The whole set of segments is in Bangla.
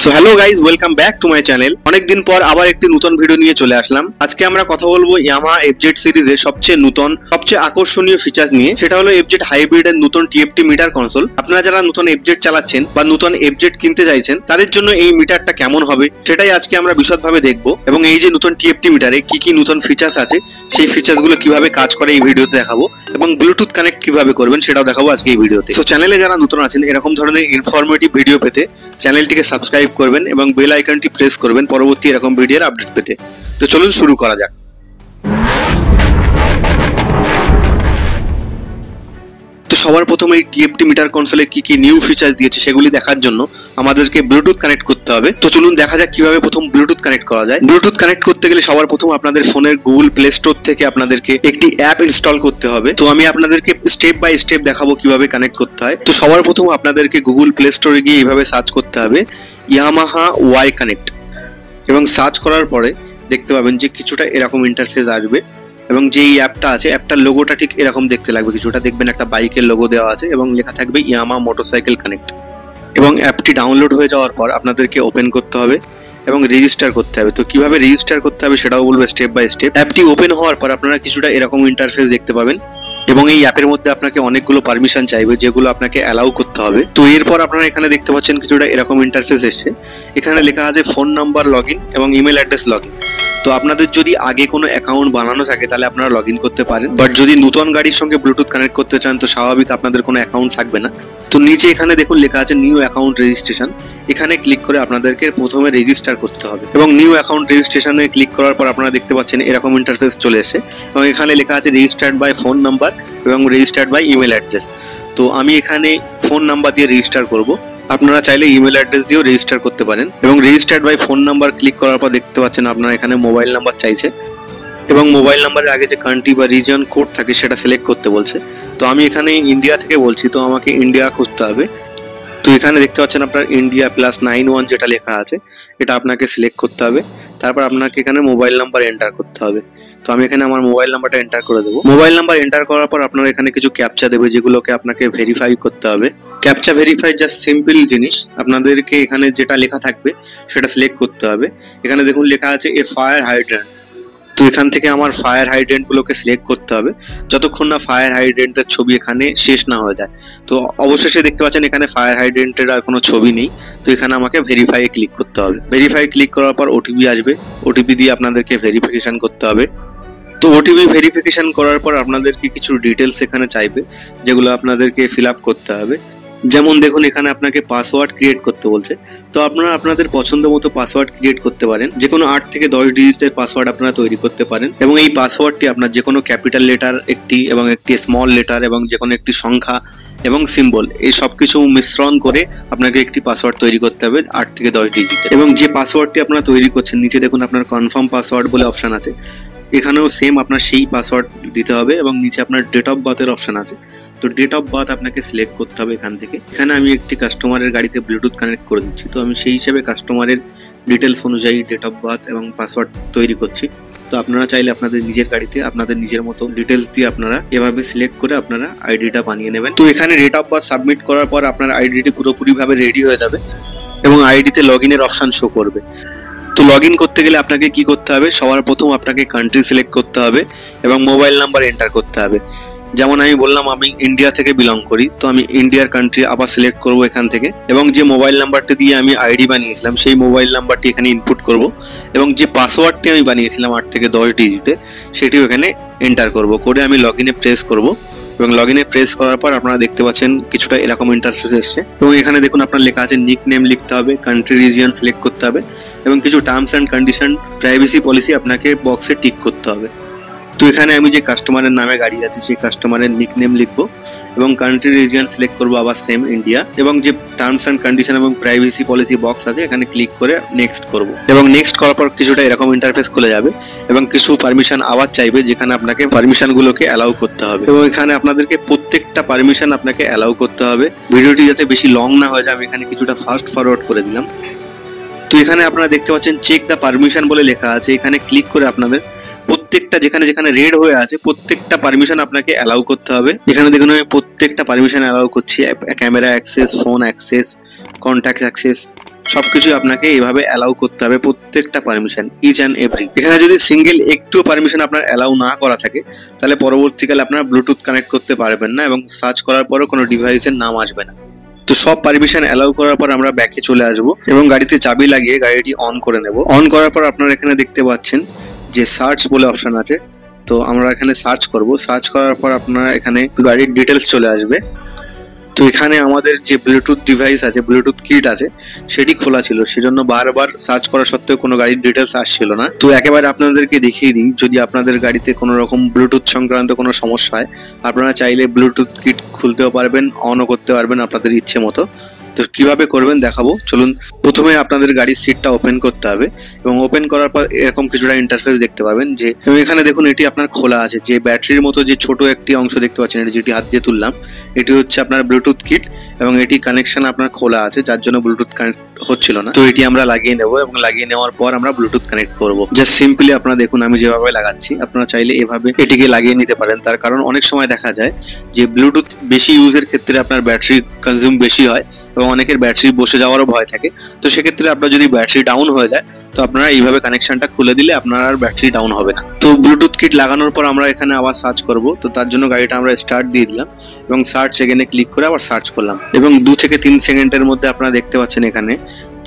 So hello guys, welcome back to my channel. অনেকদিন পর আবার একটি নতুন ভিডিও নিয়ে চলে আসলাম। আজকে আমরা কথা বলবো ইয়ামাহা এফজেড সিরিজের সবচেয়ে নতুন, সবচেয়ে আকর্ষণীয় ফিচার নিয়ে। সেটা হলো এফজেড হাইব্রিড এর নতুন টিএফটি মিটার কনসোল। আপনারা যারা নতুন এফজেড চালাচ্ছেন বা নতুন এফজেড কিনতে চাইছেন, তাদের জন্য এই মিটারটা কেমন হবে সেটাই আজকে আমরা বিশদভাবে দেখবো। এবং এই যে নতুন টিএফটি মিটারে কি কি নতুন ফিচার্স আছে, সেই ফিচার্স গুলো কিভাবে কাজ করে এই ভিডিওতে দেখাবো, এবং ব্লুটুথ কানেক্ট কিভাবে করবেন সেটাও দেখাবো আজকে এই ভিডিওতে। তো চ্যানেলে যারা নতুন আছেন, এরকম ধরনের ইনফরমেটিভ ভিডিও পেতে চ্যানেলটিকে সাবস্ক্রাইব করবেন এবং বেল আইকনটি প্রেস করবেন পরবর্তী এরকম ভিডিওর আপডেট পেতে। তো চলুন শুরু করা যাক। তো সবার প্রথমে এই টিএফটি মিটার কনসোলে কি কি নিউ ফিচার দিয়েছে সেগুলি দেখার জন্য আমাদেরকে ব্লুটুথ কানেক্ট করতে হবে। তো চলুন দেখা যাক কিভাবে প্রথম ব্লুটুথ কানেক্ট করা যায়। ব্লুটুথ কানেক্ট করতে গেলে সবার প্রথম আপনাদের ফোনের গুগল প্লে স্টোর থেকে আপনাদেরকে একটি অ্যাপ ইনস্টল করতে হবে। তো আমি আপনাদেরকে স্টেপ বাই স্টেপ দেখাবো কিভাবে কানেক্ট করতে হয়। তো সবার প্রথম আপনাদেরকে গুগল প্লে স্টোরে গিয়ে এইভাবে সার্চ করতে হবে ইয়ামাহা ওয়াই কানেক্ট, এবং সার্চ করার পরে দেখতে পাবেন যে কিছুটা এরকম ইন্টারফেস আসবে। এবং যে এই অ্যাপটা আছে, অ্যাপটার লোগোটা ঠিক এরকম দেখতে লাগবে। কিছুটা দেখবেন একটা বাইকের লোগো দেওয়া আছে এবং লেখা থাকবে ইয়ামাহা মোটরসাইকেল কানেক্ট। এবং অ্যাপটি ডাউনলোড হয়ে যাওয়ার পর আপনাদেরকে ওপেন করতে হবে এবং রেজিস্টার করতে হবে। তো কিভাবে রেজিস্টার করতে হবে সেটাও বলবো স্টেপ বাই স্টেপ। অ্যাপটি ওপেন হওয়ার পর আপনারা কিছুটা এরকম ইন্টারফেস দেখতে পাবেন, এবং এই অ্যাপের মধ্যে আপনাকে অনেকগুলো পারমিশন চাইবে, যেগুলো আপনাকে অ্যালাউ করতে হবে। তো এরপর আপনারা এখানে দেখতে পাচ্ছেন কিছুটা এরকম ইন্টারফেস এসছে। এখানে লেখা আছে ফোন নাম্বার লগইন এবং ইমেল অ্যাড্রেস লগইন। তো আপনাদের যদি আগে কোনো অ্যাকাউন্ট বানানো থাকে তাহলে আপনারা লগ ইন করতে পারেন, বাট যদি নতুন গাড়ির সঙ্গে ব্লুটুথ কানেক্ট করতে চান তো স্বাভাবিক আপনাদের কোনো অ্যাকাউন্ট থাকবে না। তো নিচে এখানে দেখুন লেখা আছে নিউ অ্যাকাউন্ট রেজিস্ট্রেশন। এখানে ক্লিক করে আপনাদেরকে প্রথমে রেজিস্টার করতে হবে, এবং নিউ অ্যাকাউন্ট রেজিস্ট্রেশনে ক্লিক করার পর আপনারা দেখতে পাচ্ছেন এরকম ইন্টারফেস চলে এসে, এবং এখানে লেখা আছে রেজিস্টার্ড বাই ফোন নাম্বার এবং রেজিস্টার্ড বাই ইমেল অ্যাড্রেস। তো আমি এখানে ফোন নাম্বার দিয়ে রেজিস্টার করব। আপনারা চাইলে ইমেল অ্যাড্রেস দিয়েও রেজিস্টার করতে পারেন। এবং registered by phone number click করার পর দেখতে পাচ্ছেন আপনারা এখানে মোবাইল নাম্বার চাইছে, এবং মোবাইল নাম্বারের আগে যে কান্ট্রি বা রিজন কোড থাকে সেটা সিলেক্ট করতে বলছে। তো আমি এখানে ইন্ডিয়া থেকে বলছি, তো আমাকে ইন্ডিয়া খুঁজতে হবে। তো এখানে দেখতে পাচ্ছেন আপনার ইন্ডিয়া +91 যেটা লেখা আছে এটা আপনাকে সিলেক্ট করতে হবে। তারপর আপনাকে এখানে মোবাইল নাম্বার এন্টার করতে হবে। তো আমি এখানে আমার মোবাইল নাম্বারটা এন্টার করে দেবো। মোবাইল নাম্বার এন্টার করার পর আপনারা এখানে কিছু ক্যাপচা দেবে, যেগুলোকে আপনাকে ভেরিফাই করতে হবে। ক্যাপচা ভেরিফাই জাস্ট সিম্পল জিনিস, আপনাদেরকে এখানে যেটা লেখা থাকবে সেটা সিলেক্ট করতে হবে। এখানে দেখুন লেখা আছে এ ফায়ার হাইড্রেন্ট। তো এখান থেকে আমার ফায়ার হাইড্রেন্ট গুলোকে সিলেক্ট করতে হবে যতক্ষণ না ফায়ার হাইড্রেন্টের ছবি এখানে শেষ না হয়ে যায়। তো অবশেষে দেখতে পাচ্ছেন এখানে ফায়ার হাইড্রেন্টের আর কোনো ছবি নেই। তো এখানে আমাকে ভেরিফাই ক্লিক করতে হবে। ভেরিফাই ক্লিক করার পর ওটিপি আসবে, ওটিপি দিয়ে আপনাদেরকে ভেরিফিকেশন করতে হবে। তো ওটিপি ভেরিফিকেশন করার পর আপনাদেরকে কিছু ডিটেলস এখানে চাইবে, যেগুলো আপনাদেরকে ফিল আপ করতে হবে। যেমন দেখুন এখানে আপনাকে পাসওয়ার্ড ক্রিয়েট করতে বলছে। তো আপনারা আপনাদের পছন্দ মতো পাসওয়ার্ড ক্রিয়েট করতে পারেন। যে কোনো 8 থেকে 10 ডিজিটের পাসওয়ার্ড আপনারা তৈরি করতে পারেন, এবং এই পাসওয়ার্ডটি আপনার যে কোনো ক্যাপিটাল লেটার একটি এবং একটি স্মল লেটার এবং যে কোনো একটি সংখ্যা এবং সিম্বল, এই সব কিছু মিশ্রণ করে আপনাকে একটি পাসওয়ার্ড তৈরি করতে হবে 8 থেকে 10 ডিজিটের। এবং যে পাসওয়ার্ডটি আপনারা তৈরি করছেন নিচে দেখুন আপনার কনফার্ম পাসওয়ার্ড বলে অপশন আছে। এখানেও সেম আপনার সেই পাসওয়ার্ড দিতে হবে, এবং নিচে আপনার ডেট অফ বার্থের অপশন আছে। তো ডেট অফ বার্থ আপনাকে সিলেক্ট করতে হবে এখান থেকে। এখানে আমি একটি কাস্টমারের গাড়িতে ব্লুটুথ কানেক্ট করে দিচ্ছি, তো আমি সেই হিসেবে কাস্টমারের ডিটেলস অনুযায়ী ডেট অফ বার্থ এবং পাসওয়ার্ড তৈরি করছি। তো আপনারা চাইলে আপনাদের নিজের গাড়িতে আপনাদের নিজের মতো ডিটেলস দিয়ে আপনারা এভাবে সিলেক্ট করে আপনারা আইডিটা বানিয়ে নেবেন। তো এখানে ডেট অফ বার্থ সাবমিট করার পর আপনার আইডিটি পুরোপুরিভাবে রেডি হয়ে যাবে, এবং আইডিতে লগ ইনের অপশন শো করবে। তো লগ ইন করতে গেলে আপনাকে কি করতে হবে, সবার প্রথম আপনাকে কান্ট্রি সিলেক্ট করতে হবে এবং মোবাইল নাম্বার এন্টার করতে হবে। যেমন আমি বললাম আমি ইন্ডিয়া থেকে বিলং করি, তো আমি ইন্ডিয়ার কান্ট্রি আবার সিলেক্ট করব এখান থেকে, এবং যে মোবাইল নাম্বারটি দিয়ে আমি আইডি বানিয়েছিলাম সেই মোবাইল নাম্বারটি এখানে ইনপুট করব, এবং যে পাসওয়ার্ডটি আমি বানিয়েছিলাম 8 থেকে 10 ডিজিটে সেটিও এখানে এন্টার করব। করে আমি লগ ইনে প্রেস করব, এবং লগ ইনে প্রেস করার পর আপনারা দেখতে পাচ্ছেন কিছুটা এরকম ইন্টারফেস এসছে। এবং এখানে দেখুন আপনার লেখা আছে নিক নেম লিখতে হবে, কান্ট্রি রিজিয়ন সিলেক্ট করতে হবে, এবং কিছু terms and condition privacy policy আপনাকে বক্সে টিক করতে হবে। তো এখানে আমি যে কাস্টমারের নামে গাড়ি আছে সেই কাস্টমারের নিক নেম লিখবো, এবং কান্ট্রি রিজিয়ন সিলেক্ট করবো আবার সেম ইন্ডিয়া, এবং যে টার্মস অ্যান্ড কন্ডিশন এবং প্রাইভেসি পলিসি বক্স আছে এখানে ক্লিক করে নেক্সট করব। এবং নেক্সট করার পর কিছুটা এরকম ইন্টারফেস খুলে যাবে, এবং কিছু পারমিশন আবার চাইবে যেখানে আপনাকে পারমিশন গুলোকে অ্যালাউ করতে হবে, এবং এখানে আপনাদেরকে প্রত্যেকটা পারমিশন আপনাকে অ্যালাউ করতে হবে। ভিডিওটি যাতে বেশি লং না হয়ে যায় আমি এখানে কিছুটা ফাস্ট ফরওয়ার্ড করে দিলাম। তো এখানে আপনারা দেখতে পাচ্ছেন চেক দ্য পারমিশন বলে লেখা আছে। এখানে ক্লিক করে আপনাদের প্রত্যেকটা যেখানে যেখানে রেড হয়ে আছে প্রত্যেকটা পারমিশন আপনাকে অ্যালাউ করতে হবে। এখানে দেখুন আমি প্রত্যেকটা পারমিশন অ্যালাউ করছি, camera access, phone access, contact access, সবকিছু আপনাকে এইভাবে অ্যালাউ করতে হবে, প্রত্যেকটা পারমিশন, ইচ অ্যান্ড এভরি। এখানে যদি সিঙ্গেল একটু পারমিশন আপনার অ্যালাউ না করা থাকে তাহলে পরবর্তীকালে আপনারা ব্লুটুথ কানেক্ট করতে পারবেন না এবং সার্চ করার পরও কোনো ডিভাইসের নাম আসবে না। তো সব পারমিশন অ্যালাউ করার পর আমরা ব্যাকে চলে আসবো এবং গাড়িতে চাবি লাগিয়ে গাড়িটি অন করে নেব। অন করার পর আপনারা এখানে দেখতে পাচ্ছেন যে সার্চ বলে অপশন আছে, তো আমরা এখানে সার্চ করব। সার্চ করার পর আপনারা এখানে গাড়ির ডিটেলস চলে আসবে। তো এখানে আমাদের যে ব্লুটুথ ডিভাইস আছে, ব্লুটুথ কিট আছে, সেটি খোলা ছিল, সেজন্য বারবার সার্চ করা সত্ত্বেও কোনো গাড়ির ডিটেলস আসছিল না। তো একেবারে আপনাদেরকে দেখিয়ে দিই, যদি আপনাদের গাড়িতে কোনো রকম ব্লুটুথ সংক্রান্ত কোনো সমস্যা হয়, আপনারা চাইলে ব্লুটুথ কিট খুলতেও পারবেন, অনও করতে পারবেন আপনাদের ইচ্ছে মতো। তো কিভাবে করবেন দেখাবো, চলুন। প্রথমে আপনাদের গাড়ির সিটটা ওপেন করতে হবে এবং ওপেন করার পর এরকম কিছুটা ইন্টারফেস দেখতে পাবেন যে এখানে দেখুন এটি আপনার খোলা আছে। যে ব্যাটারির মতো যে ছোট একটি অংশ দেখতে পাচ্ছেন, এটি যেটি হাত দিয়ে তুললাম, এটি হচ্ছে আপনার ব্লুটুথ কিট এবং এটি কানেকশন আপনার খোলা আছে, যার জন্য ব্লুটুথ কানেক্ট হচ্ছিল না। তো এটি আমরা লাগিয়ে নেব এবং লাগিয়ে নেওয়ার পর আমরা ব্লুটুথ কানেক্ট করব। জাস্ট সিম্পলি আপনারা দেখুন আমি যেভাবে লাগাচ্ছি, আপনারা চাইলে এভাবে এটিকে লাগিয়ে নিতে পারেন। তার কারণ অনেক সময় দেখা যায় যে ব্লুটুথ বেশি ইউজের ক্ষেত্রে আপনার ব্যাটারি কনজিউম বেশি হয় এবং অনেকের ব্যাটারি বসে যাওয়ারও ভয় থাকে। তো সেক্ষেত্রে আপনার যদি ব্যাটারি ডাউন হয়ে যায়, তো আপনারা এইভাবে কানেকশনটা খুলে দিলে আপনার আর ব্যাটারি ডাউন হবে না। তো ব্লুটুথ কিট লাগানোর পর আমরা এখানে আবার সার্চ করব। তো তার জন্য গাড়িটা আমরা স্টার্ট দিয়ে দিলাম এবং সার্চ এখানে ক্লিক করে আবার সার্চ করলাম এবং 2 থেকে 3 সেকেন্ডের মধ্যে আপনারা দেখতে পাচ্ছেন এখানে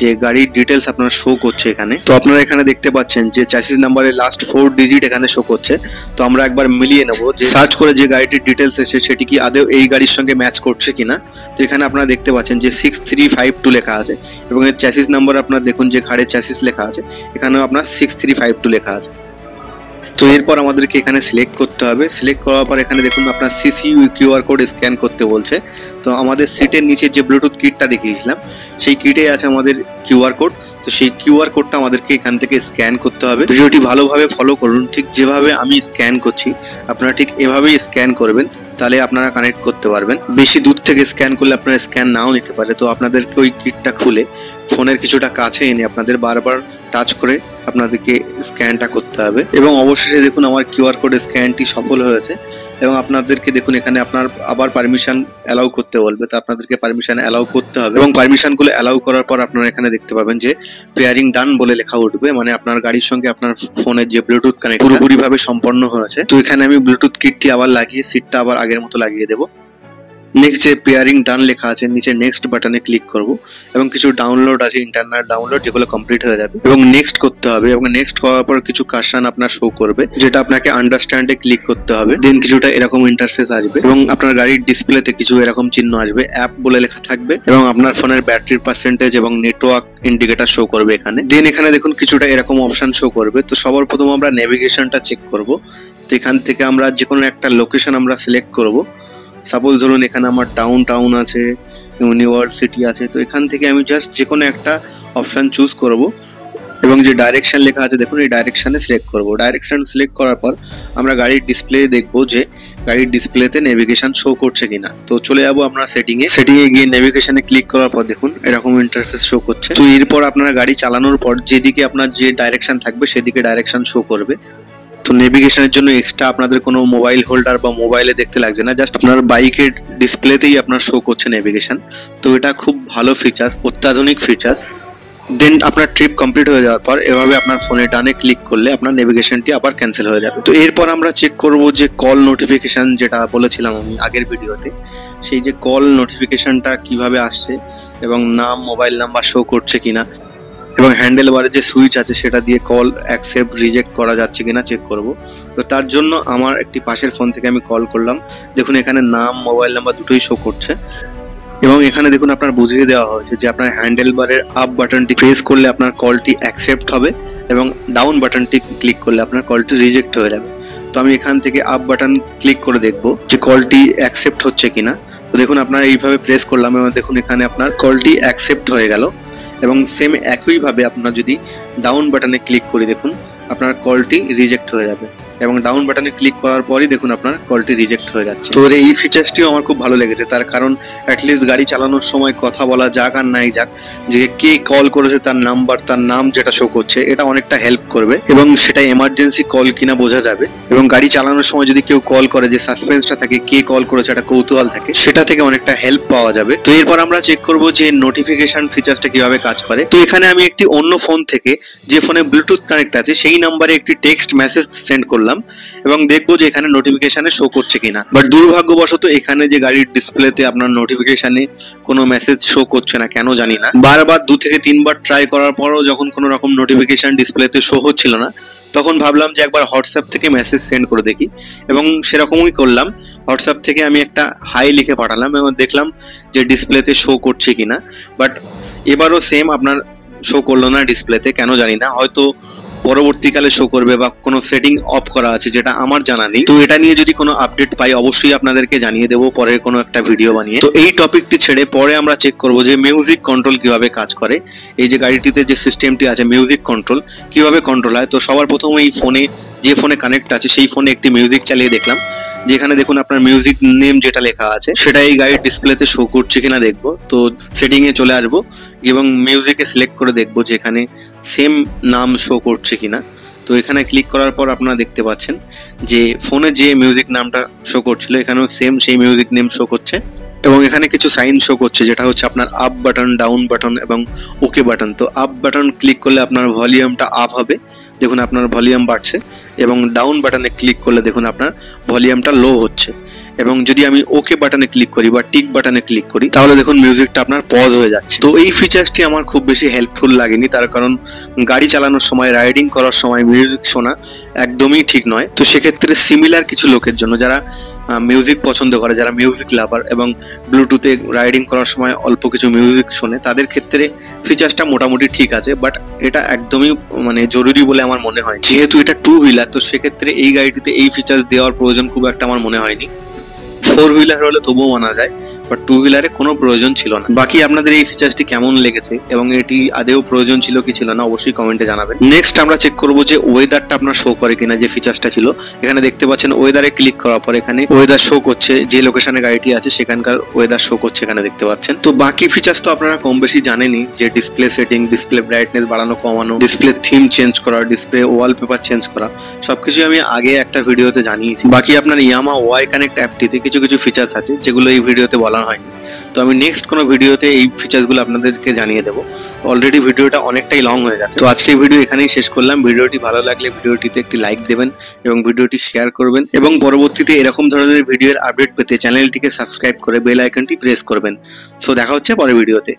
যে গাড়ির ডিটেলস আপনার শো করছে এখানে। তো আপনারা এখানে দেখতে পাচ্ছেন যে চ্যাসিস নাম্বারের লাস্ট 4 ডিজিট এখানে শো করছে। তো আমরা একবার মিলিয়ে নেব যে সার্চ করে যে গাড়িটির ডিটেলস এসেছে সেটি কি আদৌ এই গাড়ির সঙ্গে ম্যাচ করছে কিনা। তো এখানে আপনারা দেখতে পাচ্ছেন যে 6352 লেখা আছে এবং এর চ্যাসিস নাম্বার আপনারা দেখুন যে ঘাড়ে চ্যাসিস লেখা আছে, এখানেও আপনার 6352 লেখা আছে। তো এরপর আমাদেরকে এখানে সিলেক্ট করতে হবে। সিলেক্ট করার পর এখানে দেখুন আপনার সিসিইউ কিউআর কোড স্ক্যান করতে বলছে। তো আমাদের সিটের নিচে যে ব্লুটুথ কিটটা দেখিয়েছিলাম সেই কিটে আছে আমাদের কিউআর কোড। তো সেই কিউআর কোডটা আমাদেরকে এখান থেকে স্ক্যান করতে হবে। ভিডিওটি ভালোভাবে ফলো করুন, ঠিক যেভাবে আমি স্ক্যান করছি আপনারা ঠিক এভাবেই স্ক্যান করবেন, তাহলে আপনারা কানেক্ট করতে পারবেন। বেশি দূর থেকে স্ক্যান করলে আপনারা স্ক্যান নাও নিতে পারে। তো আপনাদেরকে ওই কিটটা খুলে ফোনের কিছুটা কাছে এনে আপনাদের বারবার টাচ করে আপনাদেরকে স্ক্যানটা করতে হবে এবং অবশেষে দেখুন আমার কিউআর কোড স্ক্যানটি সফল হয়েছে এবং আপনাদেরকে দেখুন এখানে আপনার আবার পারমিশন অ্যালাউ করতে বলবে। তো আপনাদেরকে পারমিশন অ্যালাউ করতে হবে এবং পারমিশনগুলো অ্যালাউ করার পর আপনারা এখানে দেখতে পাবেন যে পেয়ারিং ডান বলে লেখা উঠবে, মানে আপনার গাড়ির সঙ্গে আপনার ফোনের যে ব্লুটুথ কানেক্ট পুরোপুরি ভাবে সম্পন্ন হয়েছে। তো এখানে আমি ব্লুটুথ কিটটি আবার লাগিয়ে সিটটা আবার আগের মতো লাগিয়ে দেবো। নেক্সট যে পেয়ারিং ডান লেখা আছে নিচে নেক্সট বাটনে ক্লিক করব এবং কিছু ডাউনলোড আছে, ইন্টারনাল ডাউনলোড, যেগুলো কমপ্লিট হয়ে যাবে এবং নেক্সট করতে হবে এবং নেক্সট করার পর কিছু কাশন আপনার শো করবে, যেটা আপনাকে আন্ডারস্ট্যান্ডে ক্লিক করতে হবে। দেন কিছুটা এরকম ইন্টারফেস আসবে এবং আপনার গাড়ির ডিসপ্লেতে কিছু এরকম চিহ্ন আসবে, অ্যাপ বলে লেখা থাকবে এবং আপনার ফোনের ব্যাটারির পার্সেন্টেজ এবং নেটওয়ার্ক ইন্ডিকেটর শো করবে এখানে। দেন এখানে দেখুন কিছুটা এরকম অপশন শো করবে। তো সবার প্রথম আমরা নেভিগেশনটা চেক করব। তো এখান থেকে আমরা যে কোনো একটা লোকেশন আমরা সিলেক্ট করব। সাপোজ ধরুন এখানে আমার ডাউন টাউন আছে, ইউনিভার্সিটি আছে। তো এখান থেকে আমি জাস্ট যে কোনো একটা অপশন চুজ করব এবং যে ডাইরেকশন লেখা আছে দেখুন এই ডাইরেকশনে সিলেক্ট করব। ডাইরেকশন সিলেক্ট করার পর আমরা গাড়ির ডিসপ্লে দেখব যে গাড়ির ডিসপ্লেতে নেভিগেশন শো করছে কিনা। তো চলে যাবো আমরা সেটিংয়ে গিয়ে নেভিগেশনে ক্লিক করার পর দেখুন এরকম ইন্টারফেস শো করছে। তো এরপর আপনারা গাড়ি চালানোর পর যেদিকে আপনার যে ডাইরেকশন থাকবে সেদিকে ডাইরেকশন শো করবে। তো নেভিগেশনের জন্য এক্সট্রা আপনাদের কোনো মোবাইল হোল্ডার বা মোবাইলে দেখতে লাগছে না, জাস্ট আপনার বাইকের ডিসপ্লেতেই আপনার শো করছে নেভিগেশন। তো এটা খুব ভালো ফিচার্স, অত্যাধুনিক ফিচার্স। দেন আপনার ট্রিপ কমপ্লিট হয়ে যাওয়ার পর এভাবে আপনার ফোনে ডানে ক্লিক করলে আপনার নেভিগেশনটি আবার ক্যান্সেল হয়ে যাবে। তো এরপর আমরা চেক করব যে কল নোটিফিকেশন, যেটা বলেছিলাম আমি আগের ভিডিওতে, সেই যে কল নোটিফিকেশনটা কিভাবে আসছে এবং নাম মোবাইল নাম্বার শো করছে কিনা এবং হ্যান্ডেল বারে যে সুইচ আছে সেটা দিয়ে কল অ্যাকসেপ্ট রিজেক্ট করা যাচ্ছে কিনা চেক করব। তো তার জন্য আমার একটি পাশের ফোন থেকে আমি কল করলাম। দেখুন এখানে নাম মোবাইল নাম্বার দুটোই শো করছে এবং এখানে দেখুন আপনার বুঝিয়ে দেওয়া হয়েছে যে আপনার হ্যান্ডেল বারের আপ বাটনটি প্রেস করলে আপনার কলটি অ্যাকসেপ্ট হবে এবং ডাউন বাটনটি ক্লিক করলে আপনার কলটি রিজেক্ট হয়ে যাবে। তো আমি এখান থেকে আপ বাটন ক্লিক করে দেখব যে কলটি অ্যাকসেপ্ট হচ্ছে কিনা। তো দেখুন আপনারা এইভাবে প্রেস করলাম এবং দেখুন এখানে আপনার কলটি অ্যাকসেপ্ট হয়ে গেল এবং সেম একইভাবে আপনার যদি ডাউন বাটনে ক্লিক করি দেখুন আপনার কলটি রিজেক্ট হয়ে যাবে এবং ডাউন বাটনে ক্লিক করার পরই দেখুন আপনার কলটি রিজেক্ট হয়ে যাচ্ছে। তো এই ফিচার্সটিও আমার খুব ভালো লেগেছে, তার কারণ অ্যাটলিস্ট গাড়ি চালানোর সময় কথা বলা যাক আর নাই যাক, যে কে কল করেছে তার নাম্বার, তার নাম যেটা শো করছে, এটা অনেকটা হেল্প করবে এবং সেটা এমার্জেন্সি কল কিনা বোঝা যাবে। এবং গাড়ি চালানোর সময় যদি কেউ কল করে, যে সাসপেন্সটা থাকে কে কল করেছে, একটা কৌতূহল থাকে, সেটা থেকে অনেকটা হেল্প পাওয়া যাবে। তো এরপর আমরা চেক করব যে নোটিফিকেশন ফিচার্সটা কিভাবে কাজ করে। তো এখানে আমি একটি অন্য ফোন থেকে, যে ফোনে ব্লুটুথ কানেক্ট আছে সেই নাম্বারে একটি টেক্সট মেসেজ সেন্ড করলাম এবং দেখবো যে এখানে নোটিফিকেশনে শো করছে কিনা। বাট দুর্ভাগ্যবশত এখানে যে গাড়ির ডিসপ্লেতে আপনার নোটিফিকেশনে কোনো মেসেজ শো করছে না, কেন জানি না। বারবার 2 থেকে 3 বার ট্রাই করার পরও যখন কোনো রকম নোটিফিকেশন ডিসপ্লেতে শো হচ্ছিল না, তখন ভাবলাম যে একবার হোয়াটসঅ্যাপ থেকে মেসেজ সেন্ড করে দেখি এবং সেরকমই করলাম। হোয়াটসঅ্যাপ থেকে আমি একটা হাই লিখে পাঠালাম এবং দেখলাম যে ডিসপ্লেতে শো করছে কিনা। বাট এবারও সেম আপনার শো করলো না ডিসপ্লেতে, কেন জানি না। হয়তো পরবর্তীকালে শো করবে বা কোনো সেটিং অফ করা আছে যেটা আমার জানা নেই। তো এটা নিয়ে যদি কোনো আপডেট পাই অবশ্যই আপনাদেরকে জানিয়ে দেবো পরের কোনো একটা ভিডিও বানিয়ে। তো এই টপিকটি ছেড়ে পরে আমরা চেক করব যে মিউজিক কন্ট্রোল কিভাবে কাজ করে। এই যে গাড়িটিতে যে সিস্টেমটি আছে মিউজিক কন্ট্রোল কিভাবে কন্ট্রোল হয়। তো সবার প্রথমে এই ফোনে, যে ফোনে কানেক্ট আছে সেই ফোনে একটি মিউজিক চালিয়ে দেখলাম। যেখানে দেখুন আপনার মিউজিক নেম যেটা লেখা আছে সেটা এই গাড়ির ডিসপ্লেতে শো করছে কিনা দেখবো। তো সেটিং এ চলে আসবো এবং মিউজিকে সিলেক্ট করে দেখবো যে এখানে সেম নাম শো করছে কিনা। তো এখানে ক্লিক করার পর আপনারা দেখতে পাচ্ছেন যে ফোনে যে মিউজিক নামটা শো করছিল এখানেও সেম সেই মিউজিক নেম শো করছে এবং এখানে কিছু সাইন শো করছে যেটা হচ্ছে আপনার আপ বাটন, ডাউন বাটন এবং ওকে বাটন। তো আপ বাটন ক্লিক করলে আপনার ভলিউমটা আপ হবে, দেখুন আপনার ভলিউম বাড়ছে, এবং ডাউন বাটনে ক্লিক করলে দেখুন আপনার ভলিউমটা লো হচ্ছে। এবং যদি আমি ওকে বাটনে ক্লিক করি বা টিক বাটনে ক্লিক করি তাহলে দেখুন মিউজিকটা আপনার পজ হয়ে যাচ্ছে। তো এই ফিচার্সটি আমার খুব বেশি হেল্পফুল লাগেনি, তার কারণ গাড়ি চালানোর সময়, রাইডিং করার সময় মিউজিক শোনা একদমই ঠিক নয়। তো সেক্ষেত্রে সিমিলার কিছু লোকের জন্য, যারা মিউজিক পছন্দ করে, যারা মিউজিক লাভার এবং ব্লুটুথে রাইডিং করার সময় অল্প কিছু মিউজিক শোনে, তাদের ক্ষেত্রে ফিচার্সটা মোটামুটি ঠিক আছে। বাট এটা একদমই জরুরি বলে আমার মনে হয়। যেহেতু এটা 2 হুইলার, তো সেক্ষেত্রে এই গাড়িটিতে এই ফিচার্স দেওয়ার প্রয়োজন খুব একটা আমার মনে হয়নি। 4 হুইলার হলে তবুও মানা যায়, বাট 2 হুইলারে কোনো প্রয়োজন ছিল না। বাকি আপনাদের এই ফিচার্সটি কেমন লেগেছে এবং এটি আদেও প্রয়োজন ছিল কি ছিল না অবশ্যই কমেন্টে জানাবেন। নেক্সট আমরা চেক করব যে ওয়েদারটা আপনার শো করে কিনা, যে ফিচার্সটা ছিল। এখানে দেখতে পাচ্ছেন ওয়েদারে ক্লিক করার পর এখানে ওয়েদার শো করছে, যে লোকেশনে গাড়িটি আছে সেখানকার ওয়েদার শো করছে এখানে দেখতে পাচ্ছেন। তো বাকি ফিচার্স তো আপনারা কম বেশি জানেনই, যে ডিসপ্লে সেটিং, ডিসপ্লে ব্রাইটনেস বাড়ানো কমানো, ডিসপ্লে থিম চেঞ্জ করা, ডিসপ্লে ওয়ালপেপার চেঞ্জ করা, সবকিছু আমি আগে একটা ভিডিওতে জানিয়েছি। বাকি আপনার ইয়ামা ওয়াই কানেক্ট অ্যাপটিতে কিছু কিছু ফিচার্স আছে যেগুলো এই ভিডিওতে বলা হয়নি। তো আমি নেক্সট কোনো ভিডিওতে এই ফিচার্সগুলো আপনাদেরকে জানিয়ে দেবো। অলরেডি ভিডিওটা অনেকটাই লং হয়ে গেছে। তো আজকে ভিডিও এখানেই শেষ করলাম। ভিডিওটি ভালো লাগলে ভিডিওটিতে একটি লাইক দেবেন এবং ভিডিওটি শেয়ার করবেন এবং পরবর্তীতে এরকম ধরনের ভিডিওর আপডেট পেতে চ্যানেলটিকে সাবস্ক্রাইব করে বেল আইকনটি প্রেস করবেন। সো দেখা হচ্ছে পরের ভিডিওতে।